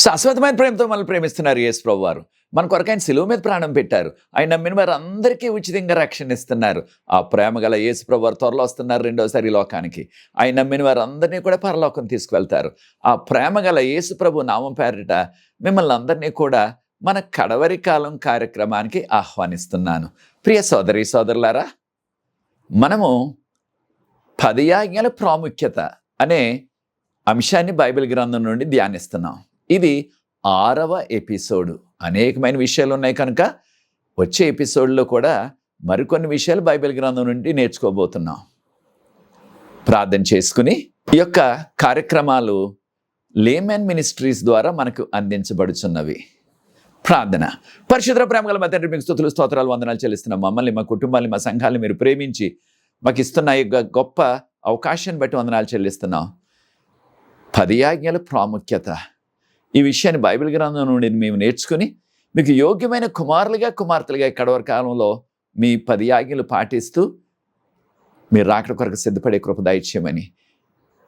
శాశ్వతమైన ప్రేమతో మనల్ని ప్రేమిస్తున్నారు యేసు ప్రభువారు. మన కొరకు ఆయన శిలువ మీద ప్రాణం పెట్టారు. ఆయన నమ్మిన వారు అందరికీ ఉచితంగా రక్షణ ఇస్తున్నారు. ఆ ప్రేమ గల యేసు ప్రభువారు త్వరలో వస్తున్నారు రెండోసారి ఈ లోకానికి. ఆయన నమ్మిన వారు అందరినీ కూడా పరలోకం తీసుకువెళ్తారు. ఆ ప్రేమ గల యేసు ప్రభు నామం పేరిట మిమ్మల్ని అందరినీ కూడా మన కడవరి కాలం కార్యక్రమానికి ఆహ్వానిస్తున్నాను. ప్రియ సోదరి సోదరులారా, మనము 10 ఆజ్ఞల ప్రాముఖ్యత అనే అంశాన్ని బైబిల్ గ్రంథం నుండి ధ్యానిస్తున్నాం. ఇది 6వ ఎపిసోడు. అనేకమైన విషయాలు ఉన్నాయి కనుక వచ్చే ఎపిసోడ్లో కూడా మరికొన్ని విషయాలు బైబిల్ గ్రంథం నుండి నేర్చుకోబోతున్నాం. ప్రార్థన చేసుకుని ఈ యొక్క కార్యక్రమాలు లేమన్ మినిస్ట్రీస్ ద్వారా మనకు అందించబడుచున్నవి. ప్రార్థన. పరిశుద్ధ ప్రేమగల మా తండ్రి, మీకు స్తుతులు స్తోత్రాలు వందనాలు చెల్లిస్తున్నాం. మమ్మల్ని, మా కుటుంబాన్ని, మా సంఘాన్ని మీరు ప్రేమించి మాకు ఇస్తున్న ఈ గొప్ప అవకాశాన్ని బట్టి వందనాలు చెల్లిస్తున్నాం. 10 ఆజ్ఞల ప్రాముఖ్యత, ఈ విషయాన్ని బైబిల్ గ్రంథం నుండి మేము నేర్చుకుని మీకు యోగ్యమైన కుమారులుగా కుమార్తెలుగా కడవరి కాలంలో మీ 10 ఆజ్ఞలు పాటిస్తూ మీరు రాకడ కొరకు సిద్ధపడే కృప దయచేయమని,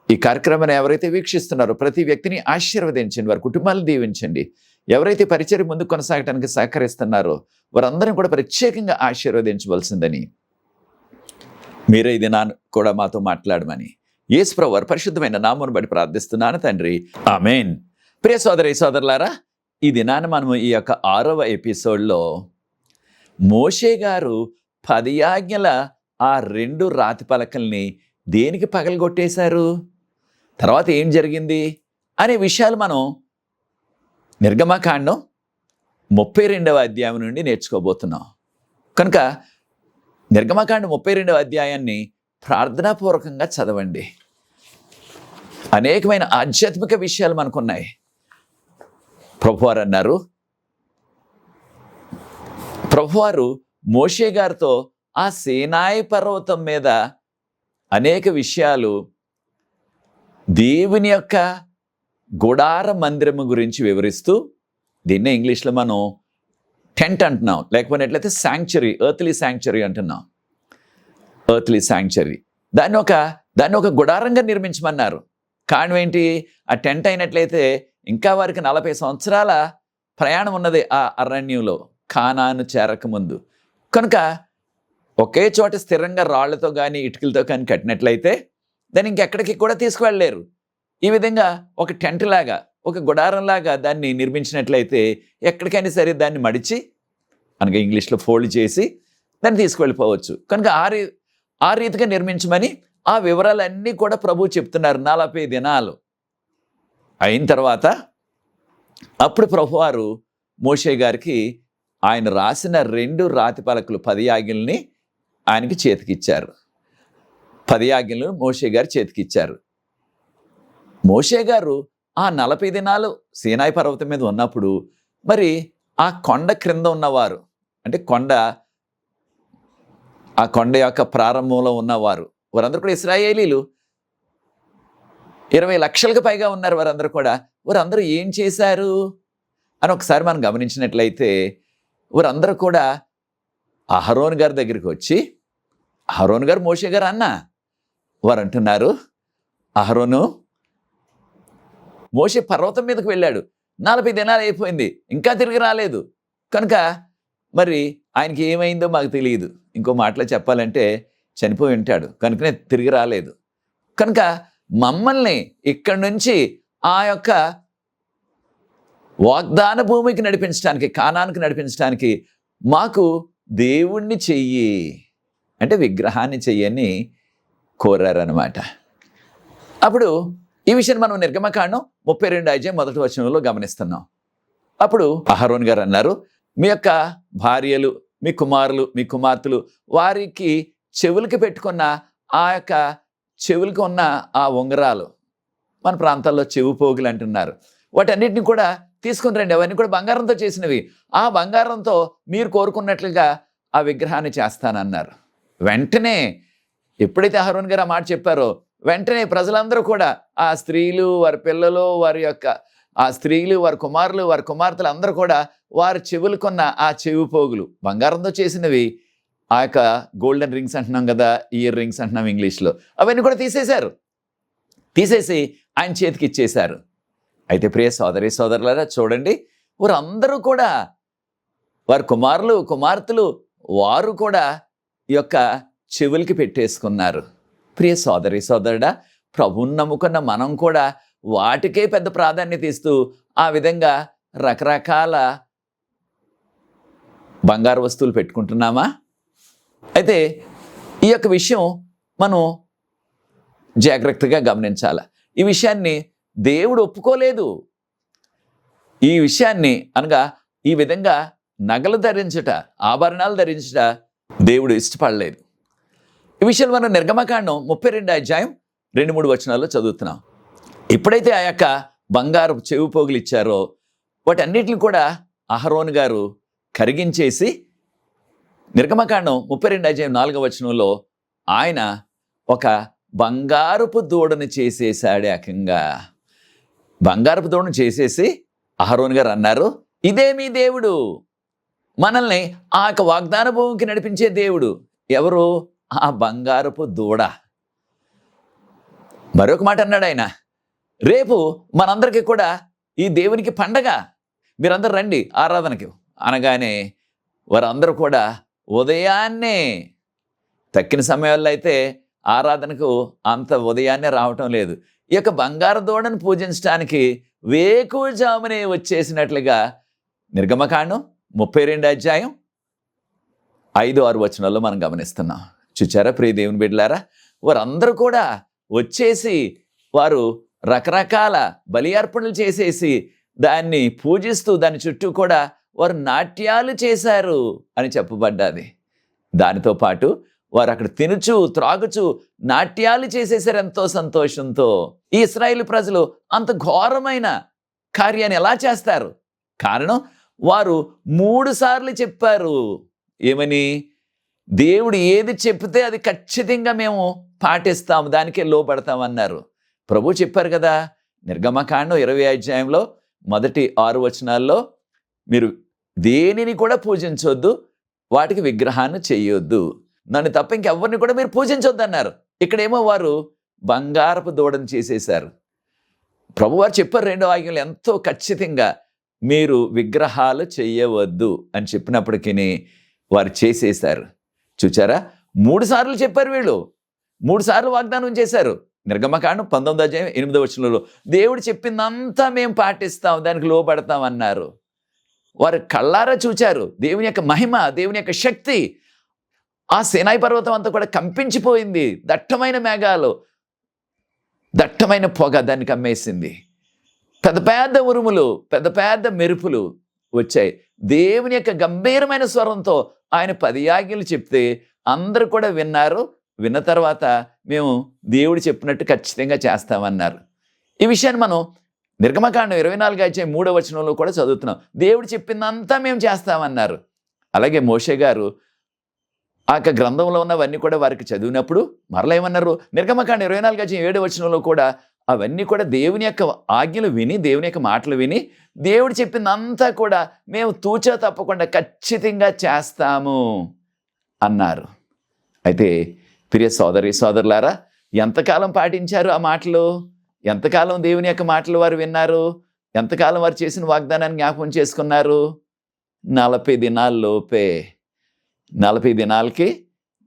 ఈ కార్యక్రమాన్ని ఎవరైతే వీక్షిస్తున్నారో ప్రతి వ్యక్తిని ఆశీర్వదించండి, వారి కుటుంబాలను దీవించండి. ఎవరైతే పరిచర్య ముందుకు కొనసాగడానికి సహకరిస్తున్నారో వారందరినీ కూడా ప్రత్యేకంగా ఆశీర్వదించవలసిందని, మీరే ఇది కూడా మాతో మాట్లాడమని యేసు ప్రభువు వారి పరిశుద్ధమైన నామమును బట్టి ప్రార్థిస్తున్నాను తండ్రి, ఆమేన్. ప్రియ సోదరి సోదరులారా, ఈ దినాన మనము ఈ యొక్క 6వ ఎపిసోడ్లో మోషే గారు 10 ఆజ్ఞల ఆ 2 రాతి పలకల్ని దేనికి పగలగొట్టేశారు, తర్వాత ఏం జరిగింది అనే విషయాలు మనం నిర్గమకాండం 32వ అధ్యాయం నుండి నేర్చుకోబోతున్నాం. కనుక నిర్గమకాండం 32వ అధ్యాయాన్ని ప్రార్థనాపూర్వకంగా చదవండి. అనేకమైన ఆధ్యాత్మిక విషయాలు మనకున్నాయి. ప్రభువారు అన్నారు, ప్రభువారు మోషే గారితో ఆ సీనాయి పర్వతం మీద అనేక విషయాలు దేవుని యొక్క గుడార మందిరము గురించి వివరిస్తూ, దీన్నే ఇంగ్లీష్లో మనం టెంట్ అంటున్నాం, లేకపోయినట్లయితే శాంక్చరీ, ఎర్త్లీ శాంక్చరీ అంటున్నాం. ఎర్త్లీ శాంక్చరీ దాన్ని ఒక గుడారంగా నిర్మించమన్నారు. కారణం ఏంటి? ఆ టెంట్ అయినట్లయితే ఇంకా వారికి 40 సంవత్సరాల ప్రయాణం ఉన్నది ఆ అరణ్యంలో, కానాను చేరకముందు. కనుక ఒకే చోట స్థిరంగా రాళ్లతో కానీ ఇటుకలతో కానీ కట్టినట్లయితే దాన్ని ఇంకెక్కడికి కూడా తీసుకువెళ్ళలేరు. ఈ విధంగా ఒక టెంట్ లాగా, ఒక గుడారంలాగా దాన్ని నిర్మించినట్లయితే ఎక్కడికైనా సరే దాన్ని మడిచి, అనగా ఇంగ్లీష్లో ఫోల్డ్ చేసి దాన్ని తీసుకువెళ్ళిపోవచ్చు. కనుక ఆ రీతిగా నిర్మించమని ఆ వివరాలన్నీ కూడా ప్రభువు చెప్తున్నారు. 40 దినాలు అయిన తర్వాత అప్పుడు ప్రభువారు మోషే గారికి ఆయన రాసిన 2 రాతి పలకలు 10 ఆజ్ఞల్ని ఆయనకి చేతికిచ్చారు. 10 ఆజ్ఞలు మోషే గారు చేతికిచ్చారు. మోషే గారు ఆ 40 దినాలు సీనాయి పర్వతం మీద ఉన్నప్పుడు మరి ఆ కొండ క్రింద ఉన్నవారు, అంటే ఆ కొండ యొక్క ప్రారంభంలో ఉన్నవారు, వారందరూ కూడా ఇశ్రాయేలీలు. 20 లక్షలకు పైగా ఉన్నారు వారందరూ కూడా. వారందరూ ఏం చేశారు అని ఒకసారి మనం గమనించినట్లయితే, వారందరూ కూడా అహరోను గారి దగ్గరికి వచ్చి, అహరోను గారు మోషే గారు అన్న, వారు అంటున్నారు, అహరోను మోషే పర్వతం మీదకి వెళ్ళాడు, 40 దినాలు అయిపోయింది, ఇంకా తిరిగి రాలేదు. కనుక మరి ఆయనకి ఏమైందో మాకు తెలియదు. ఇంకో మాటలో చెప్పాలంటే చనిపోయి ఉంటాడు, కనుకనే తిరిగి రాలేదు. కనుక మమ్మల్ని ఇక్కడి నుంచి ఆ యొక్క వాగ్దాన భూమికి నడిపించడానికి, కానానికి నడిపించడానికి మాకు దేవుణ్ణి చెయ్యి అంటే విగ్రహాన్ని చెయ్యని కోరారనమాట. అప్పుడు ఈ విషయం మనం నిర్గమకాండం 32వ అధ్యాయం 1వ వచనంలో గమనిస్తున్నాం. అప్పుడు అహరోన్ గారు అన్నారు, మీ యొక్క భార్యలు, మీ కుమారులు, మీ కుమార్తెలు వారికి చెవులకి పెట్టుకున్న ఆ యొక్క చెవులకు ఉన్న ఆ ఉంగరాలు, మన ప్రాంతాల్లో చెవు పోగులు అంటున్నారు, వాటన్నిటిని కూడా తీసుకుని రండి. అవన్నీ కూడా బంగారంతో చేసినవి. ఆ బంగారంతో మీరు కోరుకున్నట్లుగా ఆ విగ్రహాన్ని చేస్తానన్నారు. వెంటనే ఎప్పుడైతే అహరోన్ గారు ఆ మాట చెప్పారో వెంటనే ప్రజలందరూ కూడా, ఆ స్త్రీలు, వారి పిల్లలు, ఆ స్త్రీలు, వారి కుమారులు, వారి కుమార్తెలు అందరూ కూడా వారి చెవులకున్న ఆ చెవి పోగులు, బంగారంతో చేసినవి, ఆ యొక్క గోల్డెన్ రింగ్స్ అంటున్నాం కదా, ఇయర్ రింగ్స్ అంటున్నాం ఇంగ్లీష్లో, అవన్నీ కూడా తీసేసి ఆయన చేతికి ఇచ్చేశారు. అయితే ప్రియ సోదరి సోదరులారా చూడండి, వారందరూ కూడా వారి కుమారులు కుమార్తెలు వారు కూడా ఈ యొక్క చెవులకి పెట్టేసుకున్నారు. ప్రియ సోదరి సోదరుడా, ప్రభువుని నమ్ముకున్న మనం కూడా వాటికే పెద్ద ప్రాధాన్యత ఇస్తూ ఆ విధంగా రకరకాల బంగారు వస్తువులు పెట్టుకుంటున్నామా? అయితే ఈ యొక్క విషయం మనం జాగ్రత్తగా గమనించాలి. ఈ విషయాన్ని దేవుడు ఒప్పుకోలేదు. ఈ విషయాన్ని అనగా ఈ విధంగా నగలు ధరించుట, ఆభరణాలు ధరించుట దేవుడు ఇష్టపడలేదు. ఈ విషయాలు మనం నిర్గమకాండం 32 అధ్యాయం 2-3 వచనాల్లో చదువుతున్నాం. ఎప్పుడైతే ఆ యొక్క బంగారు చెవి పోగులు ఇచ్చారో వాటన్నిటిని కూడా అహరోను గారు కరిగించేసి నిర్గమకాండం 32 అధ్యాయం 4వ వచనంలో ఆయన ఒక బంగారపు దూడను చేసేసాడు. ఏకంగా బంగారపు దూడను చేసేసి అహరోను గారు అన్నారు, ఇదే మీ దేవుడు, మనల్ని ఆ యొక్క వాగ్దాన భూమికి నడిపించే దేవుడు. ఎవరు? ఆ బంగారపు దూడ. మరొక మాట అన్నాడు ఆయన, రేపు మనందరికీ కూడా ఈ దేవునికి పండగ, మీరందరూ రండి ఆరాధనకి అనగానే వారందరూ కూడా ఉదయాన్నే, తక్కిన సమయాల్లో అయితే ఆరాధనకు అంత ఉదయాన్నే రావటం లేదు, ఈ యొక్క బంగారు దూడను పూజించడానికి వేకువజామునే వచ్చేసినట్లుగా నిర్గమకాండం 32 అధ్యాయం 5-6 వచనాల్లో మనం గమనిస్తున్నాం. చూచారా ప్రియ దేవుని బిడ్డలారా, వారందరూ కూడా వచ్చేసి వారు రకరకాల బలి అర్పణలు చేసేసి దాన్ని పూజిస్తూ దాని చుట్టూ కూడా వారు నాట్యాలు చేశారు అని చెప్పబడ్డది. దానితో పాటు వారు అక్కడ తినుచు త్రాగుచు నాట్యాలు చేసేసారు ఎంతో సంతోషంతో. ఈ ఇశ్రాయేలు ప్రజలు అంత ఘోరమైన కార్యాన్ని ఎలా చేస్తారు? కారణం, వారు 3 సార్లు చెప్పారు. ఏమని? దేవుడు ఏది చెప్తే అది ఖచ్చితంగా మేము పాటిస్తాము, దానికే లోపడతామన్నారు. ప్రభు చెప్పారు కదా నిర్గమకాండం 20 అధ్యాయంలో మొదటి 6 వచనాల్లో, మీరు దేనిని కూడా పూజించొద్దు, వాటికి విగ్రహాన్ని చెయ్యొద్దు, నన్ను తప్ప ఇంకెవరిని కూడా మీరు పూజించొద్దు అన్నారు. ఇక్కడేమో వారు బంగారపు దూడను చేసేశారు. ప్రభువారు చెప్పారు 2వ ఆజ్ఞలు ఎంతో ఖచ్చితంగా, మీరు విగ్రహాలు చెయ్యవద్దు అని చెప్పినప్పటికీ వారు చేసేశారు. చూచారా, 3 సార్లు చెప్పారు వీళ్ళు, 3 సార్లు వాగ్దానం చేశారు. నిర్గమకాండం 19 అధ్యాయం 8వ వచనంలో దేవుడు చెప్పిందంతా మేము పాటిస్తాం, దానికి లోబడతాం అన్నారు. వారు కళ్ళారా చూచారు దేవుని యొక్క మహిమ, దేవుని యొక్క శక్తి. ఆ సీనాయి పర్వతం అంతా కూడా కంపించిపోయింది. దట్టమైన మేఘాలు, దట్టమైన పొగ దాన్ని కమ్మేసింది. పెద్ద పెద్ద ఉరుములు, పెద్ద పెద్ద మెరుపులు వచ్చాయి. దేవుని యొక్క గంభీరమైన స్వరంతో ఆయన 10 ఆజ్ఞలు చెప్తే అందరూ కూడా విన్నారు. విన్న తర్వాత మేము దేవుడు చెప్పినట్టు ఖచ్చితంగా చేస్తామన్నారు. ఈ విషయాన్ని మనం నిర్గమకాండం 24 అధ్యాయం 3వ వచనంలో కూడా చదువుతున్నాం. దేవుడు చెప్పిందంతా మేము చేస్తామన్నారు. అలాగే మోషే గారు ఆ యొక్క గ్రంథంలో ఉన్నవన్నీ కూడా వారికి చదివినప్పుడు మరలా ఏమన్నారు? నిర్గమకాండం 24 అధ్యాయం 7వ వచనంలో కూడా అవన్నీ కూడా దేవుని యొక్క ఆజ్ఞలు విని, దేవుని యొక్క మాటలు విని, దేవుడు చెప్పిందంతా కూడా మేము తూచా తప్పకుండా ఖచ్చితంగా చేస్తాము అన్నారు. అయితే ప్రియ సోదరి సోదరులారా, ఎంతకాలం పాటించారు ఆ మాటలు? ఎంతకాలం దేవుని యొక్క మాటలు వారు విన్నారు? ఎంతకాలం వారు చేసిన వాగ్దానాన్ని జ్ఞాపకం చేసుకున్నారు? 40 దినాల్లోపే. 40 దినాలకి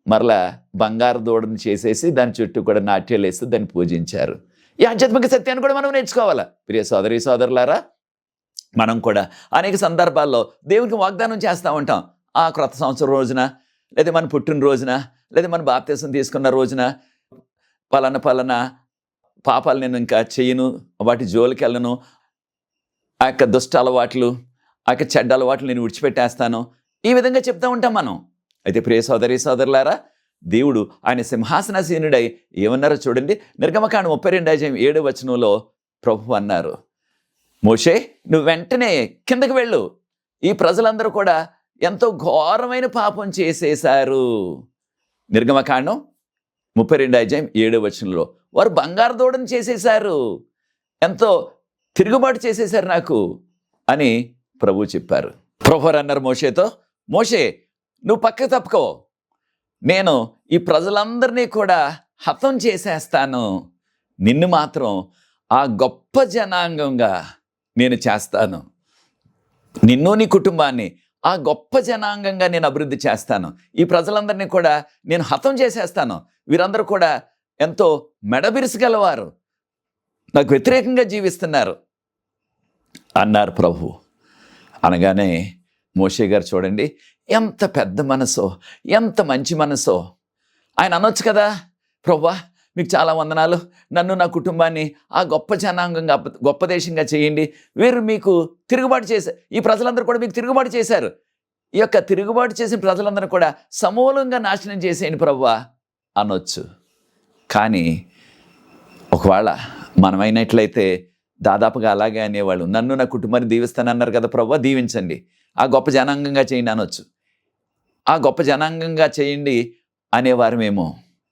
మరలా బంగారు దూడను చేసేసి దాని చుట్టూ కూడా నాట్యాలు వేస్తూ దాన్ని పూజించారు. ఈ ఆధ్యాత్మిక సత్యాన్ని కూడా మనం నేర్చుకోవాలా ప్రియ సోదరి సోదరులారా. మనం కూడా అనేక సందర్భాల్లో దేవునికి వాగ్దానం చేస్తూ ఉంటాం. ఆ క్రొత్త సంవత్సరం రోజున, లేదా మన పుట్టినరోజున, లేదా మన బాప్తిసం తీసుకున్న రోజున, పలానా పాపాలు నేను ఇంకా చెయ్యను, వాటి జోలికి వెళ్ళను, ఆ యొక్క దుష్ట అలవాట్లు, ఆ యొక్క చెడ్డ అలవాట్లు నేను విడిచిపెట్టేస్తాను, ఈ విధంగా చెప్తూ ఉంటాం మనం. అయితే ప్రియ సోదరి సోదరులారా, దేవుడు ఆయన సింహాసనాసీనుడై ఏమన్నారో చూడండి. నిర్గమకాండం 32 అధ్యాయం 7వ వచనంలో ప్రభు అన్నారు, మోషే నువ్వు వెంటనే కిందకి వెళ్ళు, ఈ ప్రజలందరూ కూడా ఎంతో ఘోరమైన పాపం చేసేశారు. నిర్గమకాండం 32 అధ్యాయం 7వ వచనంలో వారు బంగారు దూడను చేసేశారు, ఎంతో తిరుగుబాటు చేసేశారు నాకు అని ప్రభు చెప్పారు. ప్రభు అన్నారు మోషేతో, మోషే నువ్వు పక్కకు తప్పుకో, నేను ఈ ప్రజలందరినీ కూడా హతం చేసేస్తాను, నిన్ను మాత్రం ఆ గొప్ప జనాంగంగా నేను చేస్తాను. నిన్ను నీ కుటుంబాన్ని ఆ గొప్ప జనాంగంగా నేను అభివృద్ధి చేస్తాను. ఈ ప్రజలందరినీ కూడా నేను హతం చేసేస్తాను. వీరందరూ కూడా ఎంతో మెడబిరుసుగలవారు, నాకు వ్యతిరేకంగా జీవిస్తున్నారు అన్నారు ప్రభు. అనగానే మోషే గారు చూడండి, ఎంత పెద్ద మనసో, ఎంత మంచి మనసో. ఆయన అనొచ్చు కదా, ప్రభువా మీకు చాలా వందనాలు, నన్ను నా కుటుంబాన్ని ఆ గొప్ప జనాంగంగా గొప్ప దేశంగా చేయండి. వీరు మీకు తిరుగుబాటు చేశారు, ఈ ప్రజలందరూ కూడా మీకు తిరుగుబాటు చేశారు, ఈ యొక్క తిరుగుబాటు చేసిన ప్రజలందరూ కూడా సమూలంగా నాశనం చేసేయండి ప్రభువా అనొచ్చు. కానీ ఒకవేళ మనమైనట్లయితే దాదాపుగా అలాగే అనేవాళ్ళు. నన్ను నా కుటుంబాన్ని దీవిస్తానన్నారు కదా ప్రభువా, దీవించండి, ఆ గొప్ప జనాంగంగా చేయండి అనొచ్చు. ఆ గొప్ప జనాంగంగా చేయండి అనేవారమేమో.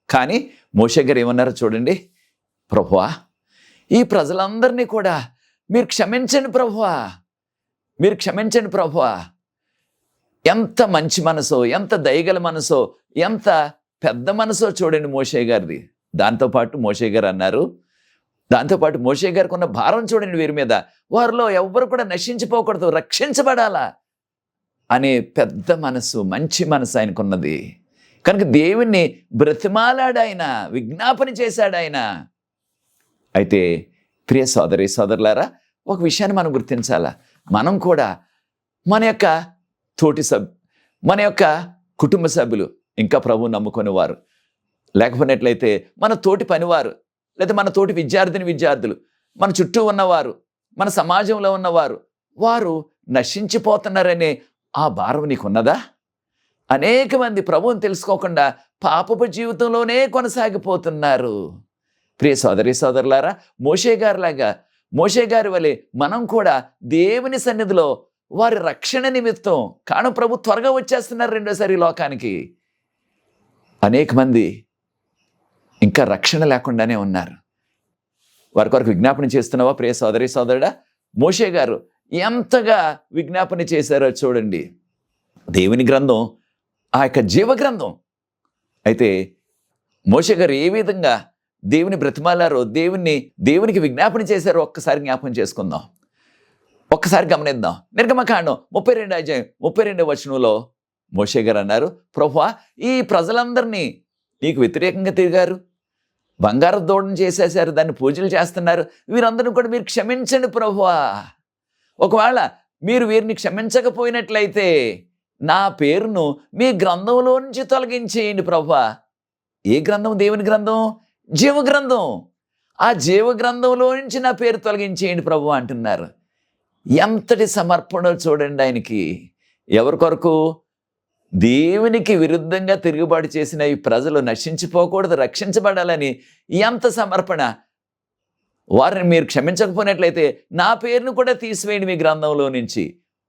కానీ మోషే గారు ఏమన్నారో చూడండి, ప్రభువా ఈ ప్రజలందరినీ కూడా మీరు క్షమించండి ప్రభువా, మీరు క్షమించండి ప్రభువా. ఎంత మంచి మనసో, ఎంత దయగల మనసో, ఎంత పెద్ద మనసో చూడండి మోషే గారిది. దాంతోపాటు మోషే గారు అన్నారు, దాంతోపాటు మోషే గారికి ఉన్న భారం చూడండి వీరి మీద, వారిలో ఎవ్వరు కూడా నశించిపోకూడదు, రక్షించబడాలా అనే పెద్ద మనసు, మంచి మనసు ఆయనకున్నది. కనుక దేవుణ్ణి బ్రతిమాలాడు ఆయన, విజ్ఞాపన చేశాడు ఆయన. అయితే ప్రియ సోదరి సోదరులారా, ఒక విషయాన్ని మనం గుర్తించాలా. మనం కూడా మన యొక్క మన యొక్క కుటుంబ సభ్యులు, ఇంకా ప్రభువు నమ్ముకునే వారు, లేకపోయినట్లయితే మన తోటి పనివారు, లేదా మన తోటి విద్యార్థులు, మన చుట్టూ ఉన్నవారు, మన సమాజంలో ఉన్నవారు, వారు నశించిపోతున్నారనే ఆ భారం నీకున్నదా? అనేక మంది ప్రభువుని తెలుసుకోకుండా పాపపు జీవితంలోనే కొనసాగిపోతున్నారు. ప్రియ సోదరి సోదరులారా, మోషే గారి వలె మనం కూడా దేవుని సన్నిధిలో వారి రక్షణ నిమిత్తం, కాను ప్రభు త్వరగా వచ్చేస్తున్నారు రెండోసారి లోకానికి. అనేక మంది ఇంకా రక్షణ లేకుండానే ఉన్నారు. వారి కొరకు విజ్ఞాపన చేస్తున్నావా ప్రియ సోదరి సోదరుడా? మోషే గారు ఎంతగా విజ్ఞాపన చేశారో చూడండి. దేవుని గ్రంథం ఆ యొక్క జీవ గ్రంథం. అయితే మోషే గారు ఏ విధంగా దేవుని బ్రతిమాలారో, దేవునికి విజ్ఞాపన చేశారో ఒక్కసారి జ్ఞాపకం చేసుకుందాం, ఒక్కసారి గమనిద్దాం. నిర్గమకాండం 32 వచనంలో మోషే గారు అన్నారు, ప్రభువా ఈ ప్రజలందరినీ నీకు వ్యతిరేకంగా తిరిగారు, బంగారు దూడను చేసేశారు, దాన్ని పూజలు చేస్తున్నారు, వీరందరినీ కూడా మీరు క్షమించండి ప్రభువా. ఒకవేళ మీరు వీరిని క్షమించకపోయినట్లయితే నా పేరును మీ గ్రంథంలో నుంచి తొలగించేయండి ప్రభువా. ఏ గ్రంథం? దేవుని గ్రంథం, జీవ గ్రంథం. ఆ జీవ గ్రంథంలో నుంచి నా పేరు తొలగించేయండి ప్రభువా అంటున్నారు. ఎంతటి సమర్పణ చూడండి ఆయనకి. ఎవరి కొరకు? దేవునికి విరుద్ధంగా తిరుగుబాటు చేసిన ఈ ప్రజలు నశించిపోకూడదు, రక్షించబడాలని ఎంత సమర్పణ. వారిని మీరు క్షమించకపోయినట్లయితే నా పేరును కూడా తీసివేయండి మీ గ్రంథంలో నుంచి.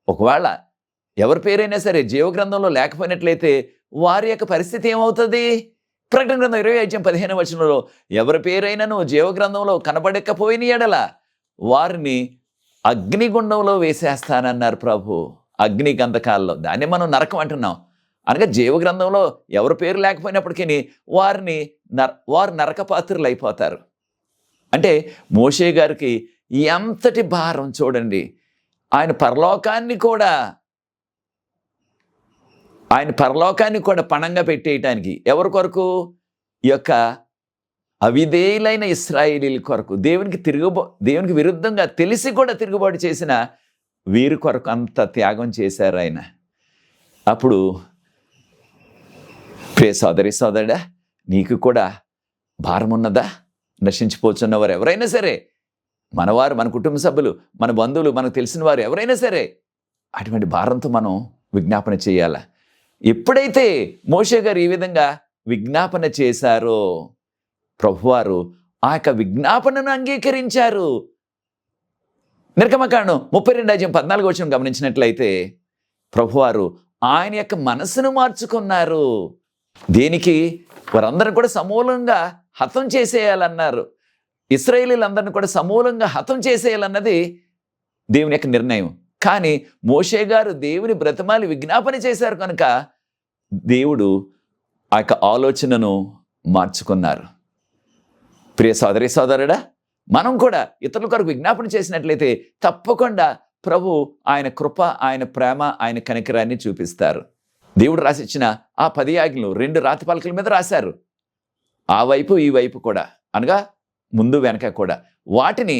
ఒకవేళ ఎవరి పేరైనా సరే జీవ గ్రంథంలో లేకపోయినట్లయితే వారి యొక్క పరిస్థితి ఏమవుతుంది? ప్రకటన గ్రంథం 20:15 వచనంలో ఎవరి పేరైనాను జీవ గ్రంథంలో కనబడకపోయిన ఎడల వారిని అగ్నిగుండంలో వేసేస్తానన్నారు ప్రభు. అగ్ని గంధకాల్లో, దాన్ని మనం నరకం అంటున్నాం. అనగా జీవ గ్రంథంలో ఎవరి పేరు లేకపోయినప్పటికీ వారు నరకపాత్రులు అయిపోతారు. అంటే మోషే గారికి ఎంతటి భారం చూడండి. ఆయన పరలోకాన్ని కూడా పణంగా పెట్టేయటానికి ఎవరి కొరకు? ఈ యొక్క అవిధేయులైన ఇశ్రాయేలీల కొరకు, దేవునికి విరుద్ధంగా తెలిసి కూడా తిరుగుబాటు చేసిన వీరి కొరకు అంత త్యాగం చేశారు ఆయన. అప్పుడు ప్రియ సోదరి సోదరుడా, నీకు కూడా భారం ఉన్నదా? నశించిపోతున్నవారు ఎవరైనా సరే, మనవారు, మన కుటుంబ సభ్యులు, మన బంధువులు, మనకు తెలిసిన వారు ఎవరైనా సరే, అటువంటి భారంతో మనం విజ్ఞాపన చేయాల. ఎప్పుడైతే మోషే గారు ఈ విధంగా విజ్ఞాపన చేశారో ప్రభువారు ఆ యొక్క విజ్ఞాపనను అంగీకరించారు. నిర్గమకాండం 32:14 వచనం గమనించినట్లయితే ప్రభువారు ఆయన యొక్క మనసును మార్చుకున్నారు. దేనికి? వారందరూ కూడా సమూలంగా హతం చేసేయాలన్నారు. ఇశ్రాయేలీలందరినీ కూడా సమూలంగా హతం చేసేయాలన్నది దేవుని యొక్క నిర్ణయం. కానీ మోషే గారు దేవుని బ్రతిమాలి విజ్ఞాపన చేశారు కనుక దేవుడు ఆ యొక్క ఆలోచనను మార్చుకున్నారు. ప్రియ సోదరి సోదరుడా, మనం కూడా ఇతరుల కొరకు విజ్ఞాపన చేసినట్లయితే తప్పకుండా ప్రభు ఆయన కృప, ఆయన ప్రేమ, ఆయన కనికరాన్ని చూపిస్తారు. దేవుడు రాసిచ్చిన ఆ 10 ఆజ్ఞలు 2 రాతి పలకల మీద రాశారు. ఆ వైపు ఈ వైపు కూడా, అనగా ముందు వెనక కూడా. వాటిని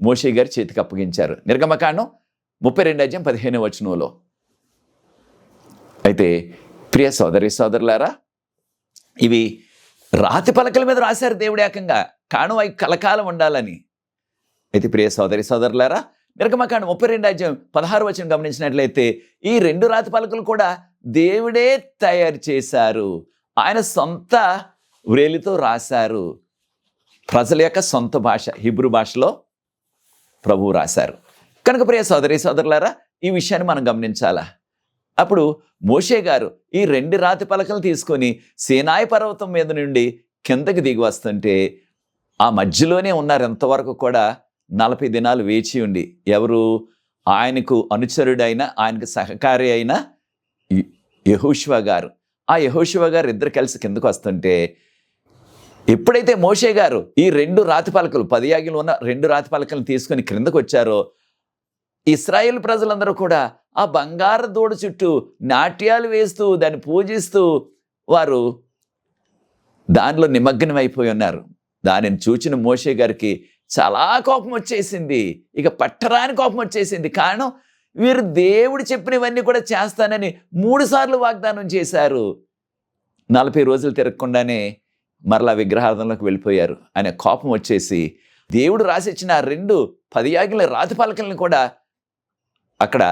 మోషే గారి చేతికి అప్పగించారు. నిర్గమకాండం 32:15 అయితే ప్రియ సోదరి సోదరులారా, ఇవి రాతి పలకల మీద రాశారు దేవుడు ఏకంగా, కాను అవి కలకాలం ఉండాలని. అయితే ప్రియ సోదరి సోదరులారా, నిర్గమకాండం 32:16 గమనించినట్లయితే ఈ 2 రాతి పలకలు కూడా దేవుడే తయారు చేశారు. ఆయన సొంత వ్రేలితో రాశారు. ప్రజల యొక్క సొంత భాష హీబ్రూ భాషలో ప్రభువు రాశారు. కనుక ప్రియ సోదరి సోదరులారా, ఈ విషయాన్ని మనం గమనించాలా. అప్పుడు మోషే గారు ఈ 2 రాతి పలకలు తీసుకొని సీనాయి పర్వతం మీద నుండి కిందకి దిగి వస్తుంటే ఆ మధ్యలోనే ఉన్నారు ఎంతవరకు కూడా 40 దినాలు వేచి ఉండి. ఎవరు? ఆయనకు అనుచరుడైన, ఆయనకు సహకారి అయిన యెహోషువ గారు. ఆ యెహోషువ గారు ఇద్దరు కలిసి కిందకు వస్తుంటే, ఎప్పుడైతే మోషే గారు ఈ 2 రాతి పలకలు 10 ఆజ్ఞలు ఉన్న 2 రాతి పలకలను తీసుకొని క్రిందకు వచ్చారో, ఇశ్రాయేల్ ప్రజలందరూ కూడా ఆ బంగారు దూడ చుట్టూ నాట్యాలు వేస్తూ దాన్ని పూజిస్తూ వారు దానిలో నిమగ్నమైపోయి ఉన్నారు. దానిని చూచిన మోషే గారికి చాలా కోపం వచ్చేసింది. ఇక పట్టరాని కోపం వచ్చేసింది. కారణం, వీరు దేవుడు చెప్పినవన్నీ కూడా చేస్తానని 3 సార్లు వాగ్దానం చేశారు. 40 రోజులు తిరగకుండానే మరలా విగ్రహార్థంలోకి వెళ్ళిపోయారు. ఆయన కోపం వచ్చేసి దేవుడు రాసిచ్చిన 2 10 ఆజ్ఞల రాతి పలకలను కూడా అక్కడ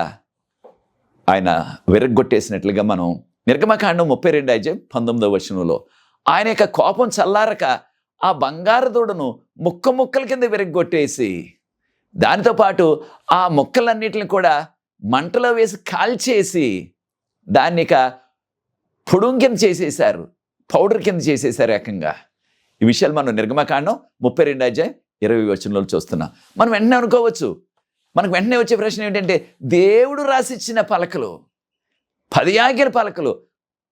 ఆయన విరగ్గొట్టేసినట్లుగా మనం నిర్గమకాండం 32:19 ఆయన యొక్క కోపం చల్లారక ఆ బంగారు దూడను ముక్కల కింద విరగ్గొట్టేసి, దానితో పాటు ఆ ముక్కలన్నిటిని కూడా మంటలో వేసి కాల్చేసి దాన్ని ఇక పొడుం కింద చేసేశారు, పౌడర్ కింద చేసేశారు ఏకంగా. ఈ విషయాలు మనం నిర్గమకాండం 32:20 చూస్తున్నాం. మనం వెంటనే అనుకోవచ్చు, మనకు వెంటనే వచ్చే ప్రశ్న ఏంటంటే, దేవుడు రాసిచ్చిన పలకలు 10 ఆజ్ఞల పలకలు,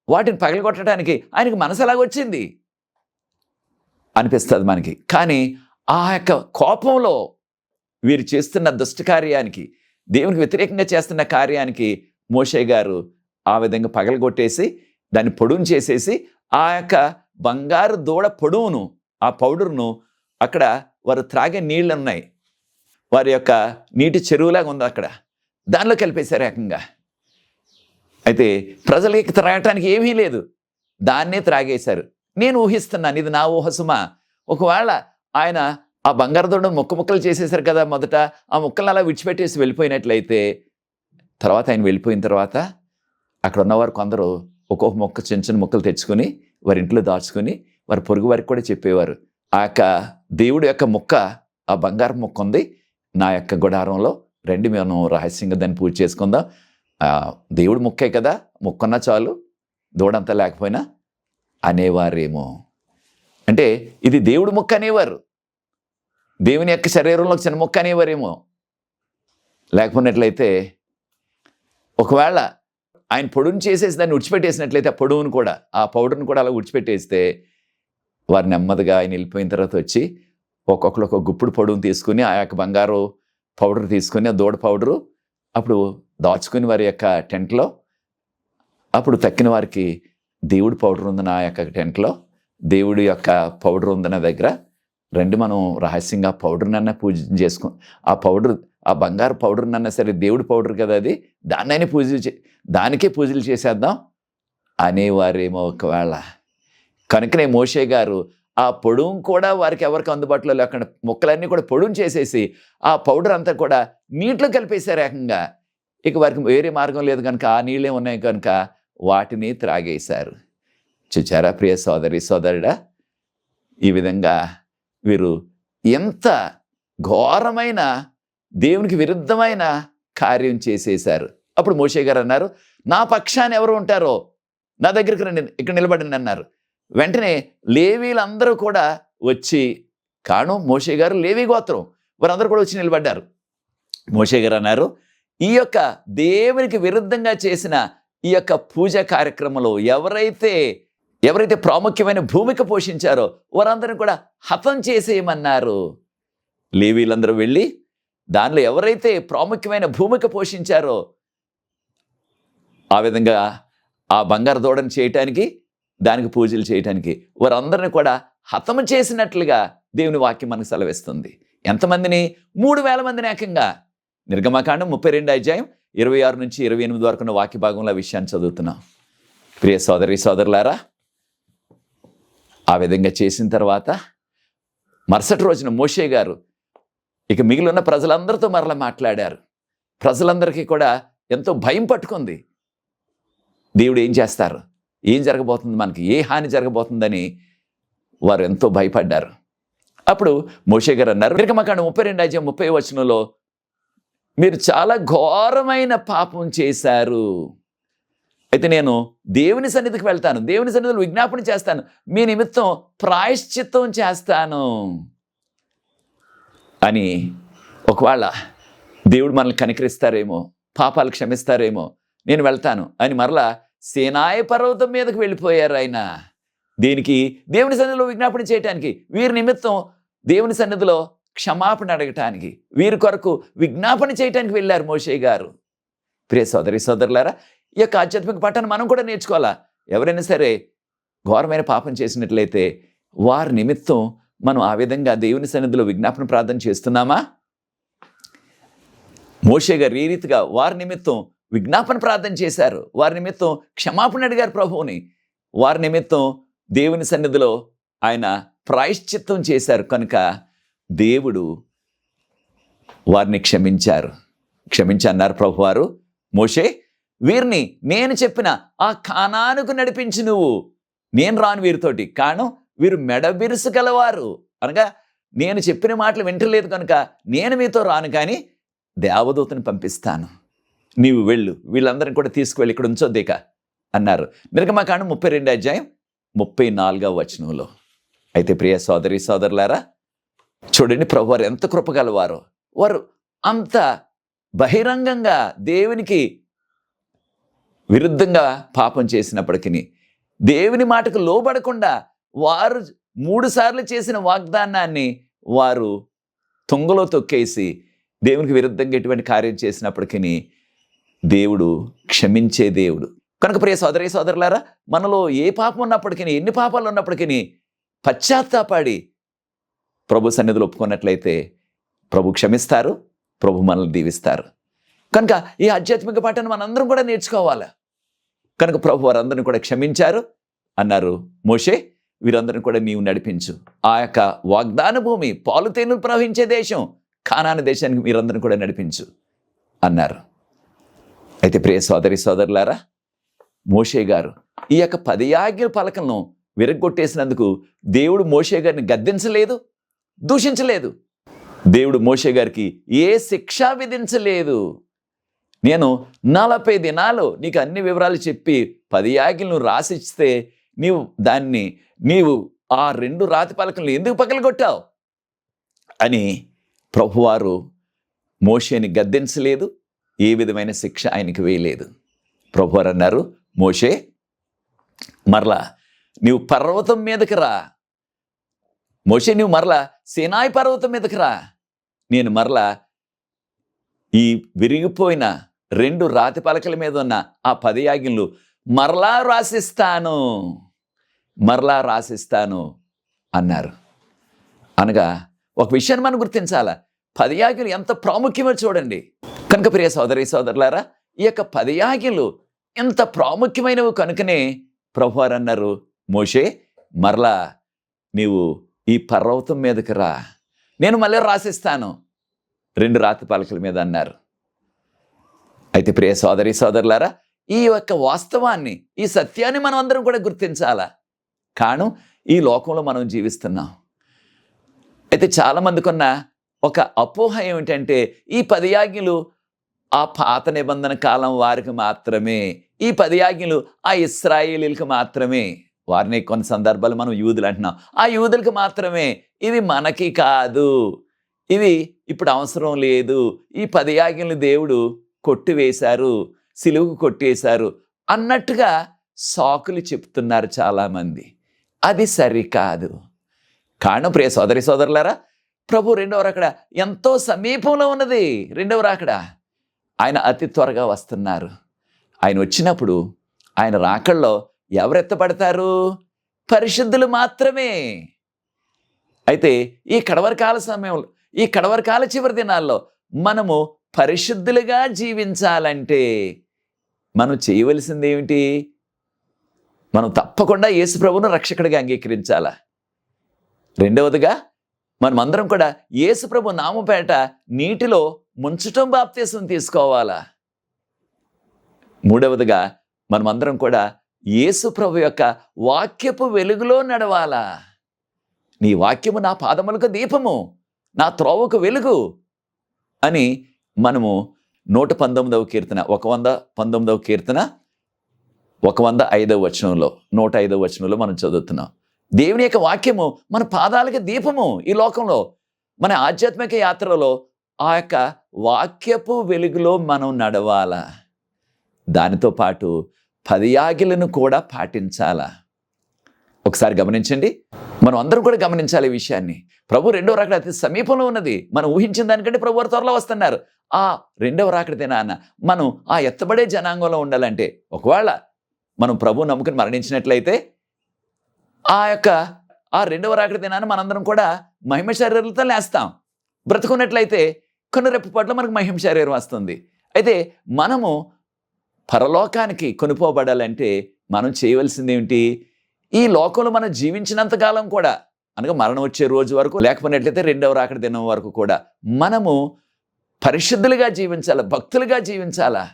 వాటిని పగలగొట్టడానికి ఆయనకి మనసు ఎలాగొచ్చింది అనిపిస్తుంది మనకి. కానీ ఆ యొక్క కోపంలో వీరు చేస్తున్న దుష్ట కార్యానికి, దేవునికి వ్యతిరేకంగా చేస్తున్న కార్యానికి మోషే గారు ఆ విధంగా పగలగొట్టేసి దాన్ని పొడును చేసేసి ఆ యొక్క బంగారు దూడ పొడువును, ఆ పౌడర్ను అక్కడ వారు త్రాగే నీళ్ళు ఉన్నాయి, వారి యొక్క నీటి చెరువులాగా ఉంది అక్కడ, దానిలో కలిపేశారు ఏకంగా. అయితే ప్రజలకి త్రాగటానికి ఏమీ లేదు, దాన్నే త్రాగేశారు. నేను ఊహిస్తున్నాను, ఇది నా ఊహసుమా, ఒకవేళ ఆయన ఆ బంగారు దొండను ముక్కలు చేసేశారు కదా మొదట, ఆ ముక్కలను అలా విడిచిపెట్టేసి వెళ్ళిపోయినట్లయితే, తర్వాత ఆయన వెళ్ళిపోయిన తర్వాత అక్కడ ఉన్నవారు కొందరు ఒక్కొక్క మొక్క చిన్న చిన్న ముక్కలు తెచ్చుకొని వారి ఇంట్లో దాచుకొని వారి పొరుగు వారికి కూడా చెప్పేవారు, ఆ యొక్క దేవుడి యొక్క ముక్క, ఆ బంగారు ముక్క ఉంది నా యొక్క గుడారంలో, రండి మేము రహస్యంగా దాన్ని పూజ చేసుకుందాం, దేవుడు ముక్కే కదా, ముక్కున్నా చాలు, దూడంతా లేకపోయినా అనేవారేమో. అంటే ఇది దేవుడు ముక్క అనేవారు, దేవుని యొక్క శరీరంలో చిన్న ముక్క అనేవారేమో. లేకపోయినట్లయితే ఒకవేళ ఆయన పొడును చేసేసి దాన్ని ఉడిచిపెట్టేసినట్లయితే, ఆ పొడువును కూడా, ఆ పౌడర్ని కూడా అలా ఉడిచిపెట్టేస్తే, వారు నెమ్మదిగా ఆయన వెళ్ళిపోయిన తర్వాత వచ్చి ఒక్కొక్కరు ఒక గుప్పుడు పొడువును తీసుకుని ఆ యొక్క బంగారు పౌడర్ తీసుకొని, ఆ దూడ పౌడరు అప్పుడు దాచుకుని వారి యొక్క టెంట్లో, అప్పుడు తక్కిన వారికి దేవుడి పౌడర్ ఉంది నా యొక్క టెంట్లో, దేవుడి యొక్క పౌడర్ ఉంది నా దగ్గర, రండి మనం రహస్యంగా పౌడర్నన్నా పూజ చేసుకో, ఆ పౌడర్, ఆ బంగారు పౌడర్నన్నా సరే, దేవుడి పౌడర్ కదా అది, దాన్నైనా దానికే పూజలు చేసేద్దాం అనేవారేమో ఒకవేళ. కనుకనే మోషే గారు ఆ పొడుం కూడా వారికి ఎవరికి అందుబాటులో లేకుండా ముక్కలన్నీ కూడా పొడుం చేసేసి ఆ పౌడర్ అంతా కూడా నీటిలో కలిపేశారు ఏకంగా. ఇక వారికి వేరే మార్గం లేదు కనుక, ఆ నీళ్ళే ఉన్నాయి కనుక వాటిని త్రాగేశారు. చూచారా ప్రియ సోదరి సోదరుడా, ఈ విధంగా వీరు ఎంత ఘోరమైన దేవునికి విరుద్ధమైన కార్యం చేసేశారు. అప్పుడు మోషే గారు అన్నారు, నా పక్షాన్ని ఎవరు ఉంటారో నా దగ్గరికి రండి, ఇక్కడ నిలబడండి అన్నారు. వెంటనే లేవీలందరూ కూడా వచ్చి, కాను మోషే గారు లేవీ గోత్రం, వారందరూ కూడా వచ్చి నిలబడ్డారు. మోషే గారు అన్నారు, ఈ యొక్క దేవునికి విరుద్ధంగా చేసిన ఈ యొక్క పూజ కార్యక్రమంలో ఎవరైతే ప్రాముఖ్యమైన భూమిక పోషించారో వారందరిని కూడా హతం చేసేయమన్నారు. లేవీలందరూ వెళ్ళి దానిలో ఎవరైతే ప్రాముఖ్యమైన భూమిక పోషించారో ఆ విధంగా ఆ బంగారు దూడను చేయటానికి, దానికి పూజలు చేయటానికి వారందరిని కూడా హతము చేసినట్లుగా దేవుని వాక్యం మనకు సెలవిస్తుంది. ఎంతమందిని? 3,000 మందిని ఏకంగా. నిర్గమకాండం 32 అధ్యాయం 26 నుంచి 28 వరకు ఉన్న వాక్య భాగంలో ఆ విషయాన్ని చదువుతున్నాం. ప్రియ సోదరి సోదరులారా, ఆ విధంగా చేసిన తర్వాత మరుసటి రోజున మోషే గారు ఇక మిగిలిన ప్రజలందరితో మరలా మాట్లాడారు. ప్రజలందరికీ కూడా ఎంతో భయం పట్టుకుంది. దేవుడు ఏం చేస్తారు, ఏం జరగబోతుంది, మనకి ఏ హాని జరగబోతుందని వారు ఎంతో భయపడ్డారు. అప్పుడు మోషే గారు అన్నారు, నిర్గమకాండం 32 అధ్యాయం 30 వచనంలో, మీరు చాలా ఘోరమైన పాపం చేశారు. అయితే నేను దేవుని సన్నిధికి వెళ్తాను, దేవుని సన్నిధిలో విజ్ఞాపన చేస్తాను, మీ నిమిత్తం ప్రాయశ్చిత్తం చేస్తాను అని. ఒకవేళ దేవుడు మనల్ని కనికరిస్తారేమో, పాపాలు క్షమిస్తారేమో, నేను వెళ్తాను అని మరలా సీనాయి పర్వతం మీదకి వెళ్ళిపోయారు ఆయన. దీనికి దేవుని సన్నిధిలో విజ్ఞాపన చేయటానికి, వీరి నిమిత్తం దేవుని సన్నిధిలో క్షమాపణ అడగటానికి, వీరి కొరకు విజ్ఞాపన చేయటానికి వెళ్ళారు మోషే గారు. ప్రియ సోదరి సోదరులారా, ఈ యొక్క ఆధ్యాత్మిక పాఠాన్ని మనం కూడా నేర్చుకోవాలా. ఎవరైనా సరే ఘోరమైన పాపం చేసినట్లయితే వారి నిమిత్తం మనం ఆ విధంగా దేవుని సన్నిధిలో విజ్ఞాపన ప్రార్థన చేస్తున్నామా? మోషే గారు ఈ రీతిగా వారి నిమిత్తం విజ్ఞాపన ప్రార్థన చేశారు, వారి నిమిత్తం క్షమాపణ అడిగారు ప్రభువుని, వారి నిమిత్తం దేవుని సన్నిధిలో ఆయన ప్రాయశ్చిత్తం చేశారు. కనుక దేవుడు వారిని క్షమించన్నారు ప్రభువారు. మోషే, వీరిని నేను చెప్పిన ఆ కానానుకు నడిపించి నువ్వు, నేను రాను వీరితోటి, కాను వీరు మెడబిరుసు గలవారు, అనగా నేను చెప్పిన మాటలు వింటలేదు కనుక నేను మీతో రాను, కానీ దేవదూతని పంపిస్తాను, నీవు వెళ్ళు, వీళ్ళందరినీ కూడా తీసుకువెళ్ళి ఇక్కడ ఉంచొద్దిక అన్నారు. నిర్గమకాండం 32 అధ్యాయం 34వ వచనంలో. అయితే ప్రియ సోదరి సోదరులారా, చూడండి ప్రభువారు ఎంత కృపగలవారో. వారు అంత బహిరంగంగా దేవునికి విరుద్ధంగా పాపం చేసినప్పటికీ, దేవుని మాటకు లోబడకుండా వారు 3 సార్లు చేసిన వాగ్దానాన్ని వారు తుంగలో తొక్కేసి దేవునికి విరుద్ధంగా ఎటువంటి కార్యం చేసినప్పటికీ దేవుడు క్షమించే దేవుడు. కనుక ప్రియ సోదరి సోదరులారా, మనలో ఏ పాపం ఉన్నప్పటికీ, ఎన్ని పాపాలు ఉన్నప్పటికీ పశ్చాత్తాపడి ప్రభు సన్నిధిలో ఒప్పుకున్నట్లయితే ప్రభు క్షమిస్తారు, ప్రభు మనల్ని దీవిస్తారు. కనుక ఈ ఆధ్యాత్మిక పాఠాన్ని మనందరం కూడా నేర్చుకోవాలి. కనుక ప్రభు వారందరిని కూడా క్షమించారు అన్నారు. మోషే, వీరందరిని కూడా నీవు నడిపించు, ఆ యొక్క వాగ్దాన భూమి, పాలు తేనెలు ప్రవహించే దేశం కానాను దేశానికి మీరందరిని కూడా నడిపించు అన్నారు. అయితే ప్రియ సోదరి సోదరులారా, మోషే గారు ఈ యొక్క 10 ఆజ్ఞల పలకలను విరగ్గొట్టేసినందుకు దేవుడు మోషే గారిని గద్దించలేదు, దూషించలేదు. దేవుడు మోషే గారికి ఏ శిక్ష విధించలేదు. నేను 40 దినాలు నీకు అన్ని వివరాలు చెప్పి 10 ఆజ్ఞలను రాసిస్తే నీవు ఆ 2 రాతి పలకలను ఎందుకు పగలగొట్టావు అని ప్రభువారు మోషేని గద్దించలేదు, ఏ విధమైన శిక్ష ఆయనకి వేయలేదు. ప్రభువారు అన్నారు, మోషే మరలా నీవు పర్వతం మీదకి రా, మోషే నువ్వు మరలా సీనాయి పర్వతం మీదకి రా, నేను మరలా ఈ విరిగిపోయిన 2 రాతి పలకల మీద ఉన్న ఆ 10 ఆజ్ఞలు మరలా రాసిస్తాను అన్నారు. అనగా ఒక విషయాన్ని మనం గుర్తించాలా, 10 ఆజ్ఞలు ఎంత ప్రాముఖ్యమో చూడండి. కనుక ప్రియ సోదరి సోదరులారా, ఈ యొక్క 10 ఆజ్ఞలు ఎంత ప్రాముఖ్యమైనవి కనుకనే ప్రభువారు అన్నారు, మోషే మరలా నీవు ఈ పర్వతం మీదకి రా, నేను మళ్ళీ రాసిస్తాను 2 రాతి పలకల మీద అన్నారు. అయితే ప్రియ సోదరి సోదరులారా, ఈ యొక్క వాస్తవాన్ని, ఈ సత్యాన్ని మనం అందరం కూడా గుర్తించాలా. కాను ఈ లోకంలో మనం జీవిస్తున్నాం. అయితే చాలామందికి ఉన్న ఒక అపోహ ఏమిటంటే, ఈ 10 ఆజ్ఞలు ఆ పాత నిబంధన కాలం వారికి మాత్రమే, ఈ 10 ఆజ్ఞలు ఆ ఇశ్రాయేలీలకు మాత్రమే. వారిని కొన్ని సందర్భాలు మనం యూదులు అంటున్నాం, ఆ యూదులకు మాత్రమే, ఇవి మనకి కాదు, ఇవి ఇప్పుడు అవసరం లేదు, ఈ 10 ఆజ్ఞలు దేవుడు కొట్టివేశారు, సిలువకు కొట్టేశారు అన్నట్టుగా సాకులు చెప్తున్నారు చాలామంది. అది సరికాదు. కారణం ప్రియ సోదరి సోదరులారా, ప్రభు రెండవ రాకడ ఎంతో సమీపంలో ఉన్నది. రెండవ రాకడ ఆయన అతి త్వరగా వస్తున్నారు. ఆయన వచ్చినప్పుడు ఆయన రాకడలో ఎవరు ఎత్తపడతారు? పరిశుద్ధులు మాత్రమే. అయితే ఈ కడవరి కాల సమయంలో, ఈ కడవరి కాల చివరి దినాల్లో మనము పరిశుద్ధులుగా జీవించాలంటే మనం చేయవలసింది ఏమిటి? మనం తప్పకుండా యేసు ప్రభువును రక్షకుడిగా అంగీకరించాలా. రెండవదిగా మనమందరం కూడా యేసు ప్రభు నామపేట నీటిలో ముంచటం బాప్తీసం తీసుకోవాలా. మూడవదిగా మనమందరం కూడా యేసు ప్రభు యొక్క వాక్యపు వెలుగులో నడవాలా. నీ వాక్యము నా పాదములకు దీపము, నా త్రోవకు వెలుగు అని మనము 119వ కీర్తన 119వ కీర్తన 105వ వచనంలో 105వ వచనంలో మనం చదువుతున్నాం. దేవుని యొక్క వాక్యము మన పాదాలకు దీపము. ఈ లోకంలో మన ఆధ్యాత్మిక యాత్రలో ఆ యొక్క వాక్యపు వెలుగులో మనం నడవాలా. దానితో పాటు 10 ఆజ్ఞలను కూడా పాటించాలా. ఒకసారి గమనించండి, మనం అందరం కూడా గమనించాలి ఈ విషయాన్ని. ప్రభు రెండవ రాకడ అతి సమీపంలో ఉన్నది. మనం ఊహించిన దానికంటే ప్రభు వారు త్వరలో వస్తున్నారు. ఆ రెండవ రాకడ దినాన మనం ఆ ఎత్తబడే జనాంగంలో ఉండాలంటే, ఒకవేళ మనం ప్రభు నమ్ముకుని మరణించినట్లయితే ఆ రెండవ రాకడ దినాన మనందరం కూడా మహిమ శరీరాలతో లేస్తాం. బ్రతుకున్నట్లయితే కొన్ని రెప్పపాట్ల మనకు మహిమ శరీరం వస్తుంది. అయితే మనము పరలోకానికి కొనుపోబడాలంటే మనం చేయవలసింది ఏమిటి? ఈ లోకంలో మనం జీవించినంతకాలం కూడా, అనగా మరణం వచ్చే రోజు వరకు, లేకపోయినట్లయితే రెండవ రాకడ దినం వరకు కూడా మనము పరిశుద్ధులుగా జీవించాలా, భక్తులుగా జీవించాలా.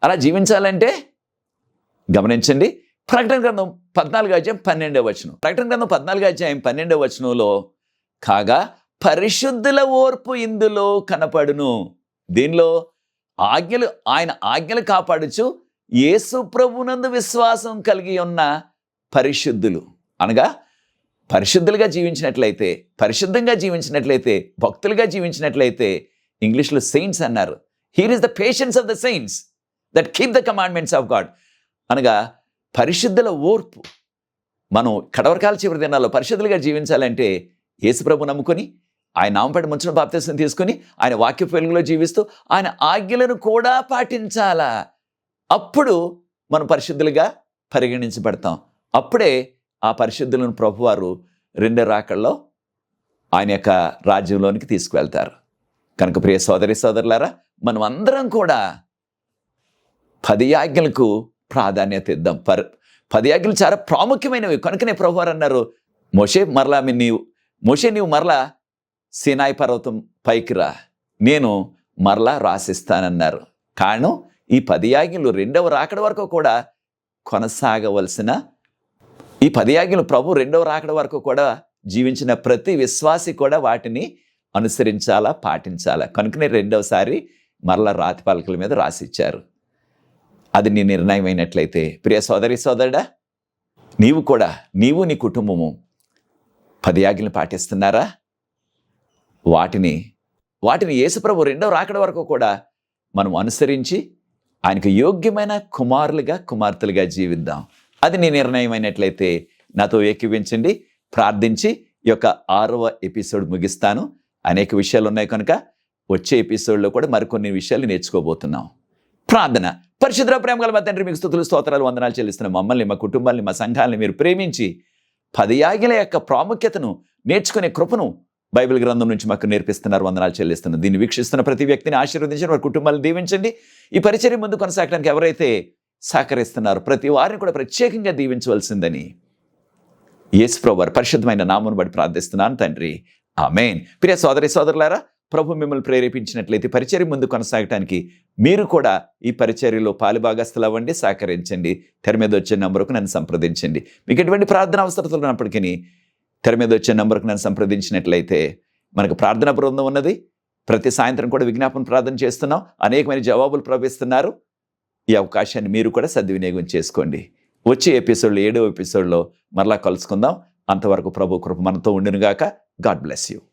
అలా జీవించాలంటే గమనించండి, ప్రకటన గ్రంథం 14వ అధ్యాయం 12వ వచనం. ప్రకటన గ్రంథం 14వ అధ్యాయం 12వ వచనంలో, కాగా పరిశుద్ధుల ఓర్పు ఇందులో కనపడును. దీనిలో ఆయన ఆజ్ఞలు కాపాడుచు యేసు ప్రభునందు విశ్వాసం కలిగి ఉన్న పరిశుద్ధులు, అనగా పరిశుద్ధులుగా జీవించినట్లయితే, పరిశుద్ధంగా జీవించినట్లయితే, భక్తులుగా జీవించినట్లయితే, ఇంగ్లీష్లో సెయింట్స్ అన్నారు. Here is the patience of the saints that keep the commandments of God. అనగా పరిశుద్ధుల ఓర్పు. మనం కడవరకాల చివరి దినాల్లో పరిశుద్ధులుగా జీవించాలంటే యేసు ప్రభు నమ్ముకొని, ఆయన నామపేట ముంచిన బాప్తీసం తీసుకుని, ఆయన వాక్య వెలుగులో జీవిస్తూ ఆయన ఆజ్ఞలను కూడా పాటించాలా. అప్పుడు మనం పరిశుద్ధులుగా పరిగణించబడతాం. అప్పుడే ఆ పరిశుద్ధులను ప్రభువారు రెండో రాకడలో ఆయన యొక్క రాజ్యంలోనికి తీసుకువెళ్తారు. కనుక ప్రియ సోదరి సోదరులారా, మనం అందరం కూడా 10 ఆజ్ఞలకు ప్రాధాన్యత ఇద్దాం. 10 ఆజ్ఞలు చాలా ప్రాముఖ్యమైనవి. కనుకనే ప్రభువారు అన్నారు, మోషే నీవు మరలా సీనాయి పర్వతం పైకి రా, నేను మరలా రాసిస్తానన్నారు. కారణం ఈ 10 ఆజ్ఞలు రెండవ రాకడ వరకు కూడా కొనసాగవలసిన, ఈ 10 ఆజ్ఞలు ప్రభు రెండవ రాకడ వరకు కూడా జీవించిన ప్రతి విశ్వాసి కూడా వాటిని అనుసరించాలా, పాటించాలా. కనుకనే రెండవసారి మరలా రాతి పలకల మీద రాసిచ్చారు. అది నీ నిర్ణయం అయినట్లయితే ప్రియ సోదరి సోదరుడా, నీవు నీ కుటుంబము 10 ఆజ్ఞలు పాటిస్తున్నారా? వాటిని యేసుప్రభు రెండవ రాకడ వరకు కూడా మనం అనుసరించి ఆయనకు యోగ్యమైన కుమారులుగా, కుమార్తెలుగా జీవిద్దాం. అది నీ నిర్ణయం అయినట్లయితే నాతో ఏకీవించండి, ప్రార్థించి ఈ యొక్క 6వ ఎపిసోడ్ ముగిస్తాను. అనేక విషయాలు ఉన్నాయి కనుక వచ్చే ఎపిసోడ్లో కూడా మరికొన్ని విషయాలు నేర్చుకోబోతున్నాం. ప్రార్థన. పరిశుద్ధ ప్రేమ గల మా తండ్రి, మీకు స్తుతులు స్తోత్రాలు వందనాలు చెల్లిస్తున్నాం. మమ్మల్ని, మా కుటుంబాన్ని, మా సంఘాలని మీరు ప్రేమించి 10 ఆజ్ఞల యొక్క ప్రాముఖ్యతను నేర్చుకునే కృపను బైబిల్ గ్రంథం నుంచి మాకు నేర్పిస్తున్నారు. వందనాలు చెల్లిస్తున్నాం. దీన్ని వీక్షిస్తున్న ప్రతి వ్యక్తిని ఆశీర్వదించండి, వారి కుటుంబాలను దీవించండి. ఈ పరిచర్య ముందు కొనసాగడానికి ఎవరైతే సహకరిస్తున్నారో ప్రతి వారిని కూడా ప్రత్యేకంగా దీవించవలసిందని యేసు ప్రభువు వారి పరిశుద్ధమైన నామమును బట్టి ప్రార్థిస్తున్నాను తండ్రి, ఆమేన్. ప్రియ సోదరి సోదరులారా, ప్రభు మిమ్మల్ని ప్రేరేపించినట్లయితే పరిచర్య ముందు కొనసాగటానికి మీరు కూడా ఈ పరిచర్యలో పాలుభాగస్తులు అవ్వండి, సహకరించండి. తెర మీద వచ్చే నంబరుకు నన్ను సంప్రదించండి. మీకు ఎటువంటి ప్రార్థన అవసరతలు ఉన్నప్పటికీ తెర మీద వచ్చే నంబర్కు నన్ను సంప్రదించినట్లయితే మనకు ప్రార్థనా బృందం ఉన్నది. ప్రతి సాయంత్రం కూడా విజ్ఞాపన ప్రార్థన చేస్తున్నాం. అనేకమైన జవాబులు ప్రవేశిస్తున్నారు. ఈ అవకాశాన్ని మీరు కూడా సద్వినియోగం చేసుకోండి. వచ్చే ఎపిసోడ్లో 7వ ఎపిసోడ్లో మరలా కలుసుకుందాం. అంతవరకు ప్రభు కృప మనతో ఉండునుగాక. God bless you.